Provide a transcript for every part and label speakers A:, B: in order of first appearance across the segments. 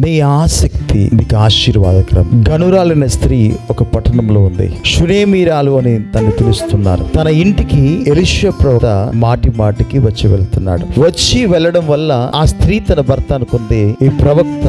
A: నీ ఆసక్తి నీకు ఆశీర్వాదకరం. గనురాలైన స్త్రీ ఒక పట్టణంలో ఉంది. షునేమీరాలు అని తనని పిలుస్తున్నారు. తన ఇంటికి ఎలీషా ప్రవక్త మాటి మాటికి వచ్చి వెళ్తున్నాడు. వచ్చి వెళ్ళడం వల్ల ఆ స్త్రీ తన భర్త అనుకుంది, ఈ ప్రవక్త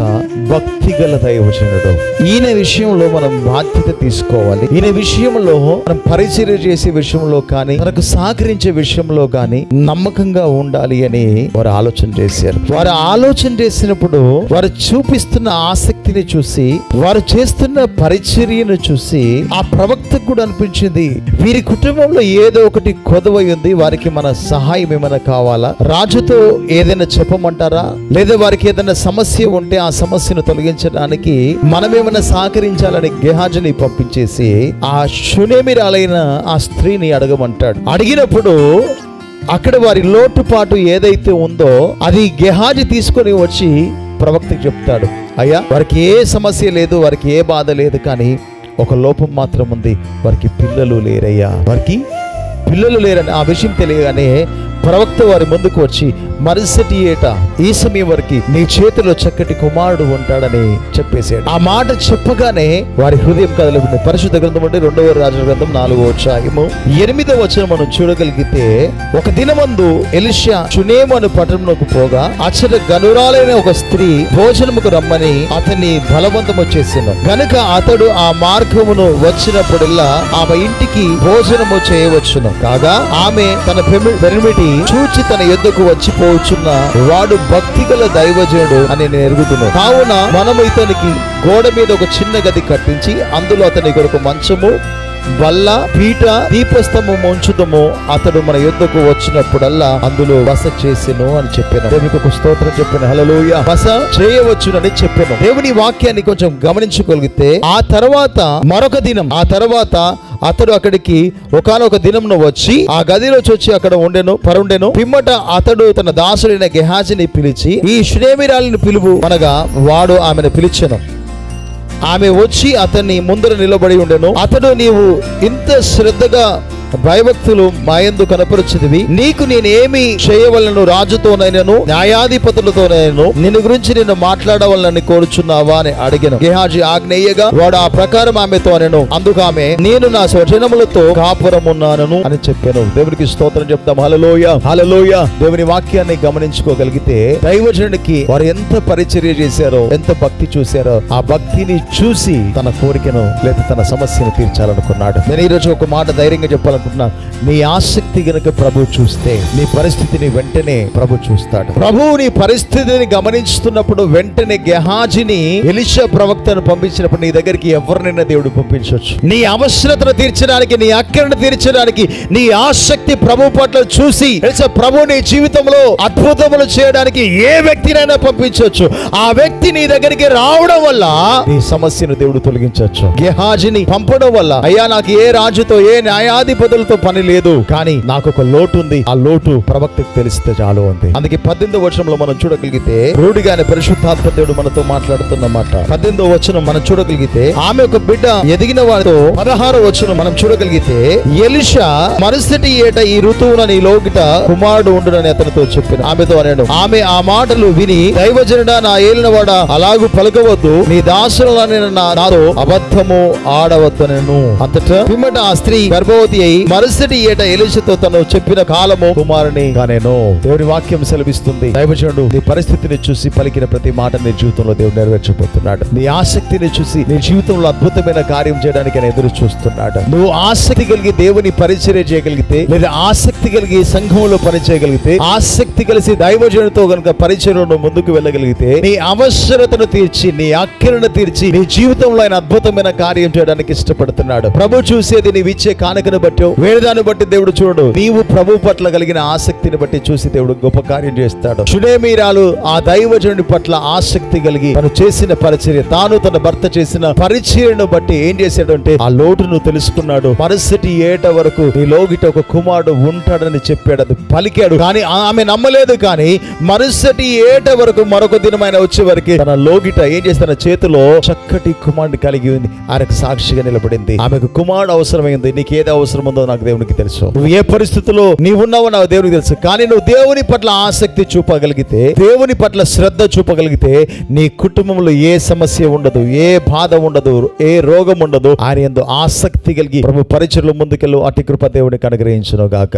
A: భక్తి గల దైవజనుడు, ఈయన విషయంలో మనం బాధ్యత తీసుకోవాలి, ఈయన విషయంలో మనం పరిచర్య చేసే విషయంలో కానీ మనకు సహకరించే విషయంలో కానీ నమ్మకంగా ఉండాలి అని వారు ఆలోచన చేశారు. వారు ఆలోచన చేసినప్పుడు వారు చూపిస్తున్న ఆసక్తిని చూసి, వారు చేస్తున్న పరిచర్యను చూసి ఆ ప్రవక్తకు కూడా అనిపించింది, వీరి కుటుంబంలో ఏదో ఒకటి కొదవై ఉంది, వారికి మన సహాయం ఏమైనా కావాలా, రాజుతో ఏదైనా చెప్పమంటారా, లేదా వారికి ఏదైనా సమస్య ఉంటే ఆ సమస్యను తొలగించడానికి మనమేమైనా సహకరించాలని గెహాజీని పంపించేసి ఆ షునేమీరాలైన ఆ స్త్రీని అడగమంటాడు. అడిగినప్పుడు అక్కడ వారి లోటుపాటు ఏదైతే ఉందో అది గెహాజీ తీసుకొని వచ్చి ప్రవక్తకి చెప్తాడు. అయ్యా, వారికి ఏ సమస్య లేదు, వారికి ఏ బాధ లేదు, కానీ ఒక లోపం మాత్రం ఉంది, వారికి పిల్లలు లేరయ్యా, వారికి పిల్లలు లేరని ఆ విషయం తెలియగానే ప్రవక్త వారి ముందుకు వచ్చి, మరుసటి ఏట ఈ సమయం వరకు నీ చేతిలో చక్కటి కుమారుడు ఉంటాడని చెప్పేశాడు. ఆ మాట చెప్పగానే వారి హృదయం కదలింది. పరిశుద్ధ గ్రంథం అంటే 2వ రాజుల గ్రంథం 4వ అధ్యాయము 8వ వచనం మనం చూడగలిగితే, ఒక దినమందు ఎలీషా షునేము అను పట్టణమునకు పోగా అచ్చట గనురాలైన ఒక స్త్రీ భోజనముకు రమ్మని అతన్ని బలవంతము చేసెను. గనుక అతడు ఆ మార్గమును వచ్చినప్పుడల్లా ఆమె ఇంటికి భోజనము చేయవచ్చును. కాగా ఆమె తన పెనిమిటి చూచి తన యొద్దకు వచ్చిపోవచ్చున్న వాడు భక్తిగల దైవజనుడు అని నేను ఎరుగుదును. కావున మనము ఇతనికి గోడ మీద ఒక చిన్న గది కట్టించి అందులో అతని కొరకు మంచము, బల్ల, పీట, దీపస్తంభము ఉంచుదము. అతడు మన యొద్దకు వచ్చినప్పుడల్లా అందులో బస చేసెను అని చెప్పాను. దేవునికి ఒక స్తోత్రం చెప్పాను. హల్లెలూయా. బస చేయవచ్చునని చెప్పాను. దేవుని వాక్యాన్ని కొంచెం గమనించగలిగితే ఆ తర్వాత మరొక దినం, ఆ తర్వాత అతడు అక్కడికి ఒకానొక దినంను వచ్చి ఆ గదిలో వచ్చి అక్కడ పరుండెను. పిమ్మట అతడు తన దాసుడైన గెహాజీని పిలిచి, ఈ షునేమీరాలిని పిలువు అనగా వాడు ఆమెను పిలిచెను. ఆమె వచ్చి అతన్ని ముందర నిలబడి ఉండెను. అతడు, నీవు ఇంత శ్రద్ధగా భయభక్తులు మాయందు కనపరుచుదివి, నీకు నేనేమి చేయవలను, రాజుతోనైనను న్యాయాధిపతులతోనైనను నిన్ను గురించి నేను మాట్లాడవలని కోరుచున్నావా అని అడిగాను. గెహాజీ ఆజ్ఞేయగా వాడు ఆ ప్రకారం ఆమెతో అనెను. అందుకు ఆమె, నేను నా స్వజనములతో కాపురమున్నాను అని చెప్పాను. దేవునికి స్తోత్రం చెప్తాం. హల్లెలూయా, హల్లెలూయా. దేవుని వాక్యాన్ని గమనించుకోగలిగితే దైవజనుడికి వారు ఎంత పరిచర్య చేశారో, ఎంత భక్తి చూశారో, ఆ భక్తిని చూసి తన కోరికను లేదా తన సమస్యను తీర్చాలనుకున్నాడు. నేను ఈరోజు ఒక మాట ధైర్యంగా చెప్పాలనుకుంటున్నాను. నీ ఆసక్తి గనుక ప్రభు చూస్తే నీ పరిస్థితిని వెంటనే ప్రభు చూస్తాడు. ప్రభు నీ పరిస్థితిని గమనిస్తున్నప్పుడు వెంటనే గెహాజీని ఎలీషా ప్రవక్తను పంపించినప్పుడు నీ దగ్గరికి ఎవరినైనా దేవుడు పంపించవచ్చు. నీ అవసరతను తీర్చడానికి, నీ అక్కరను తీర్చడానికి, నీ ఆసక్తి ప్రభు పట్ల చూసి ప్రభు నీ జీవితంలో అద్భుతములు చేయడానికి ఏ వ్యక్తినైనా పంపించవచ్చు. ఆ వ్యక్తి నీ దగ్గరికి రావడం వల్ల నీ సమస్యను దేవుడు తొలగించవచ్చు. గెహాజీని పంపడం వల్ల, అయ్యా నాకు ఏ రాజుతో ఏ న్యాయాధిపతులతో పని లేదు, కానీ నాకు ఒక లోటు ఉంది, ఆ లోటు ప్రవక్తకు తెలిస్తే చాలు ఉంది. అందుకే 18వ వచనంలో మనం చూడగలిగితే రూఢిగానే పరిశుద్ధాత్మ దేవుడు మనతో మాట్లాడుతున్న మాట. 18వ వచనం మనం చూడగలిగితే, ఆమె ఒక బిడ్డ ఎదిగిన వారితో 16వ వచనం మనం చూడగలిగితే, ఎలీషా మరుసటి ఏట ఈ ఋతువున నీ లోగిట కుమారుడు ఉండునని అతనితో చెప్పిన. ఆమెతో అనెను. ఆమె ఆ మాటలు విని, దైవజనుడా, నా ఏలినవాడా, అలాగూ పలకవద్దు, నీ దాసులని నాతో అబద్ధము ఆడవద్దనెను. అంతటా పిమ్మట ఆ స్త్రీ గర్భవతి అయి మరుసటి ఏట ఎలీషాతో తను చెప్పిన కాలము కుమారుని కానేను. దేవుని వాక్యం సెలవిస్తుంది, దైవజనుడు నీ పరిస్థితిని చూసి పలికిన ప్రతి మాట నీ జీవితంలో దేవుడు నెరవేర్చబోతున్నాడు. నీ ఆసక్తిని చూసి నీ జీవితంలో అద్భుతమైన కార్యం చేయడానికి ఆయన ఎదురు చూస్తున్నాడు. నువ్వు ఆసక్తి కలిగి దేవుని పరిచర్య చేయగలిగితే, లేదా ఆసక్తి కలిగి సంఘంలో పనిచేయగలిగితే, ఆసక్తి కలిసి దైవజనుడితో గనుక పరిచర్యలో ముందుకు వెళ్ళగలిగితే, నీ అవసరతను తీర్చి, నీ అక్కరను తీర్చి, నీ జీవితంలో ఆయన అద్భుతమైన కార్యం చేయడానికి ఇష్టపడుతున్నాడు. ప్రభు చూసేది నీవు ఇచ్చే కానుకను బట్టి, వేదాన్ని బట్టి దేవుడు చూడు. నీవు ప్రభు పట్ల కలిగిన ఆసక్తిని బట్టి చూసి దేవుడు గొప్ప కార్యం చేస్తాడు. షునేమీరాలు ఆ దైవజనుడి పట్ల ఆసక్తి కలిగి తను చేసిన పరిచర్య, తాను తన భర్త చేసిన పరిచర్యను బట్టి ఏం చేశాడంటే ఆ లోటును తెలుసుకున్నాడు. మరుసటి ఏట వరకు నీ లోగిట ఒక కుమారుడు ఉంటాడని చెప్పాడు. అది పలికాడు, కానీ ఆమె నమ్మలేదు. కానీ మరుసటి ఏట వరకు మరొక దినమైన వచ్చే వరకు తన లోగిట ఏం చేసి తన చేతిలో చక్కటి కుమారుడిని కలిగి ఉంది. ఆయనకు సాక్షిగా నిలబడింది. ఆమెకు కుమారుడు అవసరమైంది. నీకు ఏది అవసరం ఉందో నాకు దేవునికి తెలుసు. నువ్వు ఏ పరిస్థితుల్లో నీవున్నావో నాకు దేవునికి తెలుసు. కానీ నువ్వు దేవుని పట్ల ఆసక్తి చూపగలిగితే, దేవుని పట్ల శ్రద్ధ చూపగలిగితే, నీ కుటుంబంలో ఏ సమస్య ఉండదు, ఏ బాధ ఉండదు, ఏ రోగం ఉండదు. ఆయన యందు ఆసక్తి కలిగి ప్రభు పరిచర్యలో ముందుకెళ్ళు. అట్టి కృప దేవునికి అనుగ్రహించును గాక.